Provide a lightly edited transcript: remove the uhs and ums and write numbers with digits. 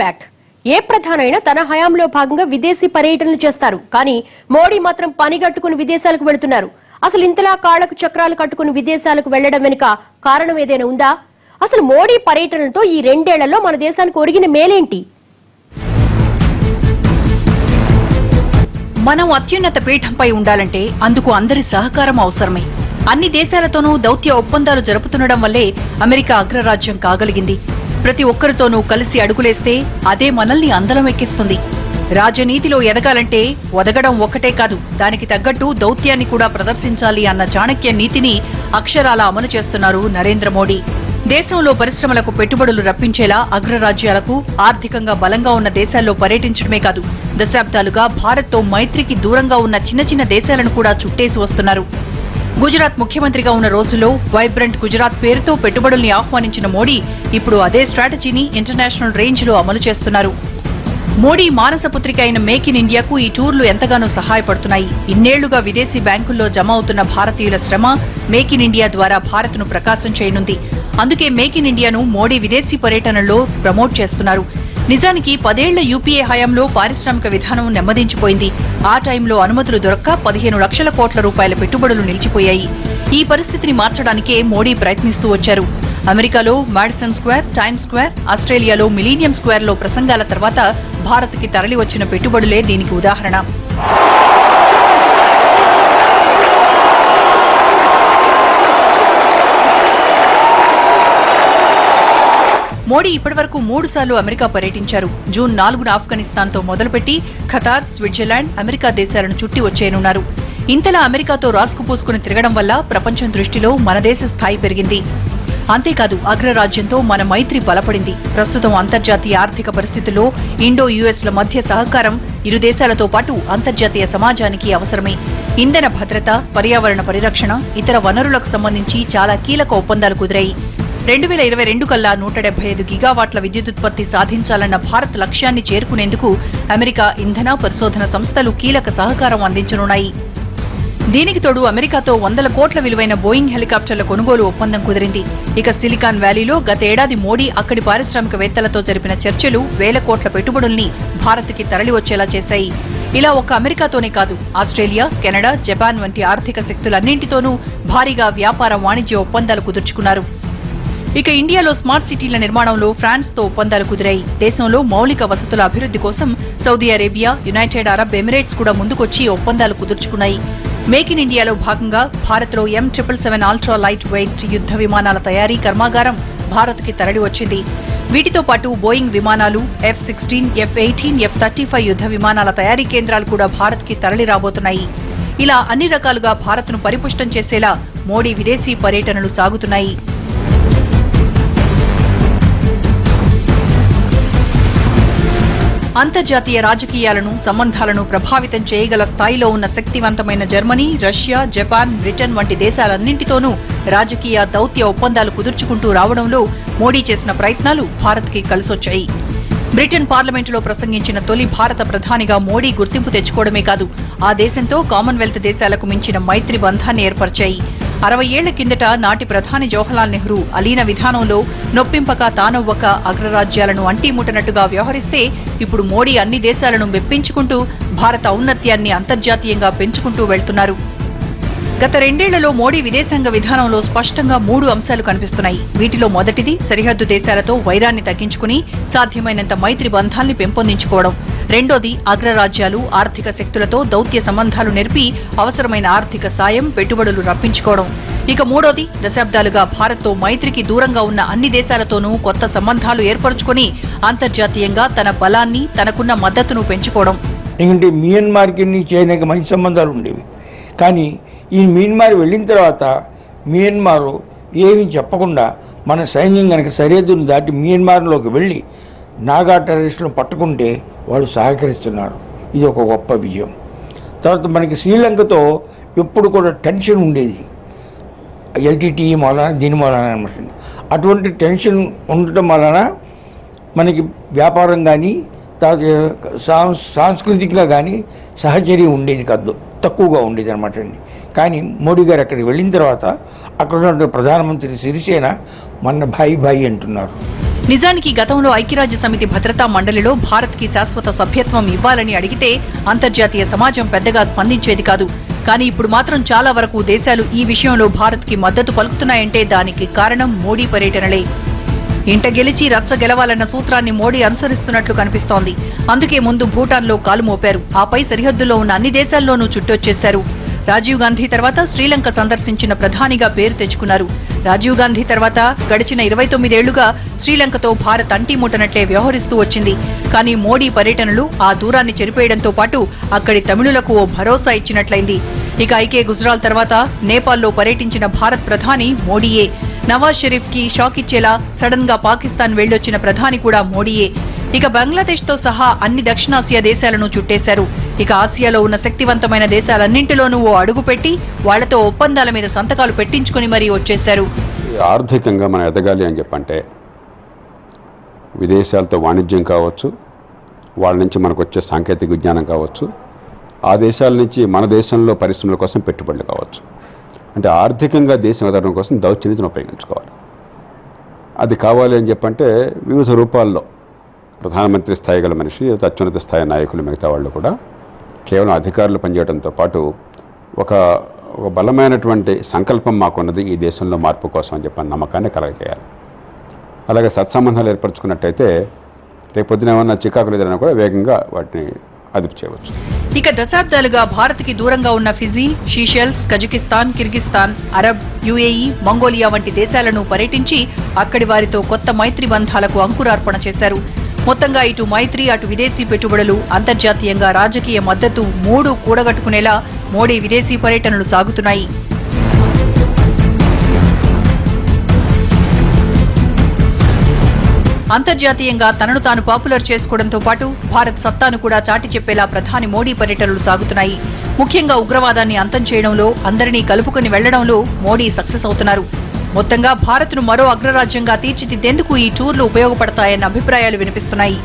Back ఏ ప్రధానైనా తన హయాంలో భాగంగా విదేశీ పర్యటనలు చేస్తారు. కానీ మోడీ మాత్రం పనిగట్టుకుని విదేశాలకు వెళుతున్నారు. అసలు ఇంతలా కాళ్లకు చక్రాలు కట్టుకుని విదేశాలకు వెళ్లడం వెనుక కారణం ఏదైనా ఉందా? అసలు మోడీ పర్యటనలతో ఈ 2 ఏళ్లలో మన దేశానికి ఒరిగిన మేలేంటి? మనం అత్యున్నత పీఠంపై ఉండాలంటే అందుకు అందరి సహకారం అవసరమే. అన్ని దేశాలతోనూ దౌత్య ఒప్పందాలు జరుపుతుండడం వల్లే అమెరికా అగ్రరాజ్యం కాగలిగింది. ప్రతి ఒక్కరితోనూ కలిసి అడుగులేస్తే అదే మనల్ని అందలం ఎక్కిస్తుంది. రాజనీతిలో ఎదగాలంటే ఒదగడం ఒక్కటే కాదు, దానికి తగ్గట్టు దౌత్యాన్ని కూడా ప్రదర్శించాలి అన్న చాణక్య నీతిని అక్షరాలా అమలు చేస్తున్నారు నరేంద్ర మోడీ. దేశంలో పరిశ్రమలకు పెట్టుబడులు రప్పించేలా అగ్రరాజ్యాలకు ఆర్థికంగా బలంగా ఉన్న దేశాల్లో పర్యటించడమే కాదు, దశాబ్దాలుగా భారత్తో మైత్రికి దూరంగా ఉన్న చిన్న చిన్న దేశాలను కూడా చుట్టేసి వస్తున్నారు. గుజరాత్ ముఖ్యమంత్రిగా ఉన్న రోజుల్లో వైబ్రెంట్ గుజరాత్ పేరుతో పెట్టుబడుల్ని ఆహ్వానించిన మోడీ ఇప్పుడు అదే స్ట్రాటజీని ఇంటర్నేషనల్ రేంజ్ లో అమలు చేస్తున్నారు. మోడీ మానసపుత్రిక అయిన మేక్ ఇన్ ఇండియాకు ఈ టూర్లు ఎంతగానో సహాయపడుతున్నాయి. ఇన్నేళ్లుగా విదేశీ బ్యాంకుల్లో జమ అవుతున్న భారతీయుల శ్రమ మేక్ ఇన్ ఇండియా ద్వారా భారత్ను ప్రకాశం చేయనుంది. అందుకే మేక్ ఇన్ ఇండియాను మోడీ విదేశీ పర్యటనల్లో ప్రమోట్ చేస్తున్నారు. నిజానికి 10 ఏళ్ల యూపీఏ హయాంలో పారిశ్రామిక విధానం నెమ్మదించిపోయింది. ఆ టైంలో అనుమతులు దొరక్క 15 లక్షల కోట్ల రూపాయల పెట్టుబడులు నిలిచిపోయాయి. ఈ పరిస్థితిని మార్చడానికే మోడీ ప్రయత్నిస్తూ వచ్చారు. అమెరికాలో మాడిసన్ స్క్వేర్, టైమ్స్ స్క్వేర్, ఆస్ట్రేలియాలో మిలీనియం స్క్వేర్ లో ప్రసంగాల తర్వాత భారత్కి తరలి వచ్చిన పెట్టుబడులే దీనికి ఉదాహరణ. మోడీ ఇప్పటివరకు 3 సార్లు అమెరికా పర్యటించారు. జూన్ 4న ఆఫ్ఘనిస్తాన్తో మొదలుపెట్టి ఖతార్, స్విట్జర్లాండ్, అమెరికా దేశాలను చుట్టి వచ్చేయనున్నారు. ఇంతలా అమెరికాతో రాసుకు పూసుకుని తిరగడం వల్ల ప్రపంచం దృష్టిలో మన దేశ స్థాయి పెరిగింది. అంతేకాదు అగ్రరాజ్యంతో మన మైత్రి బలపడింది. ప్రస్తుతం అంతర్జాతీయ ఆర్థిక పరిస్థితుల్లో ఇండో యుఎస్ల మధ్య సహకారం ఇరు దేశాలతో పాటు అంతర్జాతీయ సమాజానికి అవసరమే. ఇంధన భద్రత, పర్యావరణ పరిరక్షణ, ఇతర వనరులకు సంబంధించి చాలా కీలక ఒప్పందాలు కుదిరాయి. 2022 కల్లా 175 గిగావాట్ల విద్యుదుత్పత్తి సాధించాలన్న భారత్ లక్ష్యాన్ని చేరుకునేందుకు అమెరికా ఇంధన పరిశోధన సంస్థలు కీలక సహకారం అందించనున్నాయి. దీనికి తోడు అమెరికాతో 100 కోట్ల విలువైన బోయింగ్ హెలికాప్టర్ల కొనుగోలు ఒప్పందం కుదిరింది. ఇక సిలికాన్ వ్యాలీలో గత ఏడాది మోడీ అక్కడి పారిశ్రామికవేత్తలతో జరిపిన చర్చలు వేల కోట్ల పెట్టుబడుల్ని భారత్కి తరలివచ్చేలా చేశాయి. ఇలా ఒక్క అమెరికాతోనే కాదు, ఆస్ట్రేలియా, కెనడా, జపాన్ వంటి ఆర్థిక శక్తులన్నింటితోనూ భారీగా వ్యాపార వాణిజ్య ఒప్పందాలు కుదుర్చుకున్నారు. ఇక ఇండియాలో స్మార్ట్ సిటీల నిర్మాణంలో ఫ్రాన్స్ తో ఒప్పందాలు కుదిరాయి. దేశంలో మౌలిక వసతుల అభివృద్ధి కోసం Saudi Arabia, United Arab Emirates కూడా ముందుకొచ్చి ఒప్పందాలు కుదుర్చుకున్నాయి. మేక్ ఇన్ ఇండియాలో భాగంగా భారత్లో M777 అల్ట్రా లైట్ వెయిట్ యుద్ధ విమానాల తయారీ కర్మాగారం భారత్కి తరలి వచ్చింది. వీటితో పాటు బోయింగ్ విమానాలు, F-16, F-18, F-35 యుద్ధ విమానాల తయారీ కేంద్రాలు కూడా భారత్కి తరలి రాబోతున్నాయి. ఇలా అన్ని రకాలుగా భారత్ను పరిపుష్టం చేసేలా మోడీ విదేశీ పర్యటనలు సాగుతున్నాయి. అంతర్జాతీయ రాజకీయాలను, సంబంధాలను ప్రభావితం చేయగల స్థాయిలో ఉన్న శక్తివంతమైన జర్మనీ, రష్యా, జపాన్, బ్రిటన్ వంటి దేశాలన్నింటితోనూ రాజకీయ, దౌత్య ఒప్పందాలు కుదుర్చుకుంటూ రావడంలో మోడీ చేసిన ప్రయత్నాలు భారత్కి కలిసొచ్చాయి. బ్రిటన్ పార్లమెంటులో ప్రసంగించిన తొలి భారత ప్రధానిగా మోడీ గుర్తింపు తెచ్చుకోవడమే కాదు, ఆ దేశంతో కామన్వెల్త్ దేశాలకు మించిన మైత్రి బంధాన్ని ఏర్పరిచాయి. 60 ఏళ్ల కిందట నాటి ప్రధాని జవహర్లాల్ నెహ్రూ అలీన విధానంలో నొప్పింపక తానొవ్వక అగ్రరాజ్యాలను అంటీముట్టనట్టుగా వ్యవహరిస్తే ఇప్పుడు మోడీ అన్ని దేశాలను మెప్పించుకుంటూ భారత ఔన్నత్యాన్ని అంతర్జాతీయంగా పెంచుకుంటూ వెళ్తున్నారు. గత 2 ఏళ్లలో మోడీ విదేశాంగ విధానంలో స్పష్టంగా 3 అంశాలు కనిపిస్తున్నాయి. వీటిలో మొదటిది సరిహద్దు దేశాలతో వైరాన్ని తగ్గించుకుని సాధ్యమైనంత మైత్రి బంధాల్ని పెంపొందించుకోవడం. రెండోది అగ్రరాజ్యాలు, ఆర్థిక శక్తులతో దౌత్య సంబంధాలు నెరిపి అవసరమైన ఆర్థిక సాయం, పెట్టుబడులు రప్పించుకోవడం. ఇక మూడోది దశాబ్దాలుగా భారత్తో మైత్రికి దూరంగా ఉన్న అన్ని దేశాలతోనూ కొత్త సంబంధాలు ఏర్పరచుకుని అంతర్జాతీయంగా తన బలాన్ని, తనకున్న మద్దతును పెంచుకోవడం. ఎందుకంటే మియన్మార్కి చైనాకి మంచి సంబంధాలు ఉండేవి, కానీ ఈ మియన్మార్ వెళ్ళిన తర్వాత మియన్మార్ ఏమీ చెప్పకుండా మన సైన్యం కనుక సరిహద్దును దాటి మియన్మార్లోకి వెళ్ళి నాగా టెర్రరిస్టులను పట్టుకుంటే వాళ్ళు సహకరిస్తున్నారు. ఇది ఒక గొప్ప విజయం. తర్వాత మనకి శ్రీలంకతో ఎప్పుడు కూడా టెన్షన్ ఉండేది, LTTE మూలన దీని మూలన అనమాట. అటువంటి టెన్షన్ ఉండటం వలన మనకి వ్యాపారం కానీ సాంస్కృతికంగా కానీ సహచర్యం ఉండేది కాదు. తక్కువగా ఉండేది అనమాట అండి. కానీ మోడీ గారు అక్కడికి వెళ్ళిన తర్వాత అక్కడ ఉన్నటువంటి ప్రధానమంత్రి సిరిసేన మొన్న భాయి అంటున్నారు. నిజానికి గతంలో ఐక్యరాజ్య సమితి భద్రతా మండలిలో భారత్కి శాశ్వత సభ్యత్వం ఇవ్వాలని అడిగితే అంతర్జాతీయ సమాజం పెద్దగా స్పందించేది కాదు. కానీ ఇప్పుడు మాత్రం చాలా వరకు దేశాలు ఈ విషయంలో భారత్కి మద్దతు పలుకుతున్నాయంటే దానికి కారణం మోడీ పర్యటనలే. ఇంట గెలిచి రచ్చ గెలవాలన్న సూత్రాన్ని మోడీ అనుసరిస్తున్నట్లు కనిపిస్తోంది. అందుకే ముందు భూటాన్లో కాలు మోపారు, ఆపై సరిహద్దుల్లో ఉన్న అన్ని దేశాల్లోనూ చుట్టొచ్చేశారు. రాజీవ్ గాంధీ తర్వాత శ్రీలంక సందర్శించిన ప్రధానిగా పేరు తెచ్చుకున్నారు. రాజీవ్ గాంధీ తర్వాత గడిచిన 29 ఏళ్లుగా శ్రీలంకతో భారత్ అంటీముట్టనట్లే వ్యవహరిస్తూ వచ్చింది. కానీ మోడీ పర్యటనలు ఆ దూరాన్ని చెరిపేయడంతో పాటు అక్కడి తమిళులకు ఓ భరోసా ఇచ్చినట్లయింది. ఇక ఐకే గుజరాల్ తర్వాత నేపాల్లో పర్యటించిన భారత్ ప్రధాని మోడీయే. నవాజ్ షరీఫ్ కి షాక్ ఇచ్చేలా సడన్ గా పాకిస్తాన్ వెళ్లొచ్చిన ప్రధాని కూడా మోడీయే. ఇక బంగ్లాదేశ్ తో సహా అన్ని దక్షిణాసియా దేశాలను చుట్టేశారు. ఇక ఆసియాలో ఉన్న శక్తివంతమైన దేశాలన్నింటిలోనూ ఓ అడుగు పెట్టి వాళ్లతో ఒప్పందాల మీద సంతకాలు పెట్టించుకుని మరీ వచ్చేశారు. ఆర్థికంగా మనం ఎదగాలి అని చెప్పంటే విదేశాలతో వాణిజ్యం కావచ్చు, వాళ్ళ నుంచి మనకు వచ్చే సాంకేతిక విజ్ఞానం కావచ్చు, ఆ దేశాల నుంచి మన దేశంలో పరిశ్రమల కోసం పెట్టుబడులు కావచ్చు. అంటే ఆర్థికంగా దేశం ఎదగడం కోసం దౌత్యనీతిని ఉపయోగించుకోవాలి. అది కావాలి అని చెప్పంటే వివిధ రూపాల్లో ప్రధానమంత్రి స్థాయి గల మనిషి, అత్యున్నత స్థాయి నాయకులు, మిగతా వాళ్ళు కూడా కేవలం అధికారులు పనిచేయడంతో పాటు ఒక బలమైనటువంటి సంకల్పం మాకున్నది ఈ దేశంలో మార్పు కోసం అని చెప్పిన నమ్మకాన్ని కలగజేయాలి. అలాగే సత్సంబంధాలు ఏర్పరచుకున్నట్టయితే రేపొద్దున ఏమన్నా చికాకులు ఎదురైనా కూడా వేగంగా వాటిని అదుపు చేయవచ్చు. ఇక దశాబ్దాలుగా భారత్కి దూరంగా ఉన్న Fiji, seashells, Kazakhstan, Kyrgyzstan, Arab, UAE, Mongolia వంటి దేశాలను పర్యటించి అక్కడి వారితో కొత్త మైత్రి బంధాలకు అంకురార్పణ చేశారు. మొత్తంగా ఇటు మైత్రి, అటు విదేశీ పెట్టుబడులు, అంతర్జాతీయంగా రాజకీయ మద్దతు మూడు కూడగట్టుకునేలా మోడీ విదేశీ పర్యటనలు సాగుతున్నాయి. అంతర్జాతీయంగా తనను తాను పాపులర్ చేసుకోవడంతో పాటు భారత్ సత్తాను కూడా చాటి చెప్పేలా ప్రధాని మోడీ పర్యటనలు సాగుతున్నాయి. ముఖ్యంగా ఉగ్రవాదాన్ని అంతం చేయడంలో, అందరినీ కలుపుకుని వెళ్లడంలో మోడీ సక్సెస్ అవుతున్నారు. మొత్తంగా భారత్ను మరో అగ్రరాజ్యంగా తీర్చిదిద్దేందుకు ఈ టూర్లు ఉపయోగపడతాయన్న అభిప్రాయాలు వినిపిస్తున్నాయి.